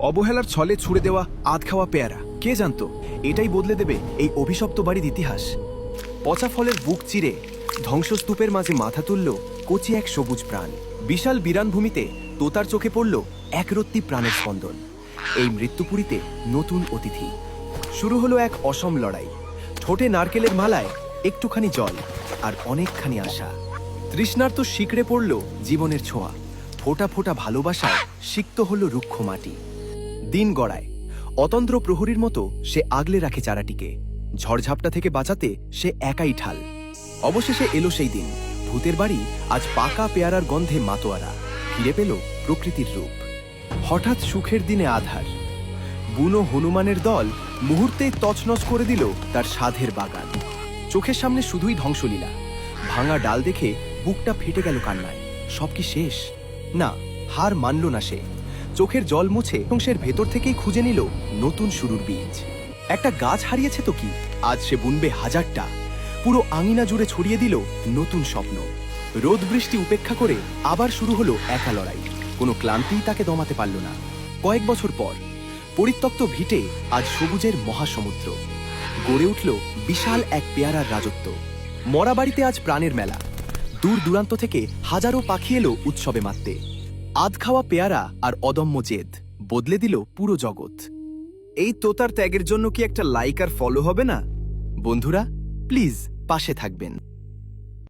অবহেলার ছলে ছুড়ে দেওয়া আধ খাওয়া পেয়ারা, কে জানতো এটাই বদলে দেবে এই অভিশপ্ত বাড়ির ইতিহাস। পচা ফলের বুক চিরে ধ্বংসস্তূপের মাঝে মাথা তুলল কচি এক সবুজ প্রাণ। বিশাল বিরানভূমিতে তোতার চোখে পড়ল একরত্তি প্রাণের স্পন্দন। এই মৃত্যুপুরীতে নতুন অতিথি। শুরু হলো এক অসম লড়াই। ঠোঁটে নারকেলের মালায় একটুখানি জল আর অনেকখানি আশা। তৃষ্ণার্ত শিকড়ে পড়ল জীবনের ছোঁয়া। ফোঁটা ফোঁটা ভালোবাসায় সিক্ত হল রুক্ষ মাটি। দিন গড়ায়। অতন্ত্র প্রহরীর মতো সে আগলে রাখে চারাটিকে। ঝড়ঝাপটা থেকে বাঁচাতে সে একাই ঢাল। অবশেষে এলো সেই দিন। ভূতের বাড়ি আজ পাকা পেয়ারার গন্ধে মাতোয়ারা। ফিরে পেল প্রকৃতির রূপ। হঠাৎ সুখের দিনে আধার। বুনো হনুমানের দল মুহূর্তেই তছনছ করে দিল তার সাধের বাগান। চোখের সামনে শুধুই ধ্বংসলীলা। ভাঙা ডাল দেখে বুকটা ফেটে গেল কান্নায়। সব কি শেষ? না, হার মানল না সে। চোখের জল মুছে ধ্বংসের ভেতর থেকেই খুঁজে নিল নতুন শুরুর বীজ। একটা গাছ হারিয়েছে তো কি, আজ সে বুনবে হাজারটা। পুরো আঙিনা জুড়ে ছড়িয়ে দিল নতুন স্বপ্ন। রোদ বৃষ্টি উপেক্ষা করে আবার শুরু হলো একা লড়াই। কোনো ক্লান্তিই তাকে দমাতে পারল না। কয়েক বছর পর পরিত্যক্ত ভিটে আজ সবুজের মহাসমুদ্র। গড়ে উঠল বিশাল এক পেয়ারার রাজত্ব। মরা বাড়িতে আজ প্রাণের মেলা। দূর দূরান্ত থেকে হাজারো পাখি এলো উৎসবে মাততে। আধ খাওয়া পেয়ারা আর অদম্য জেদ বদলে দিল পুরো জগৎ। এই তোতার ত্যাগের জন্য কি একটা লাইক আর ফলো হবে না? বন্ধুরা, প্লিজ পাশে থাকবেন।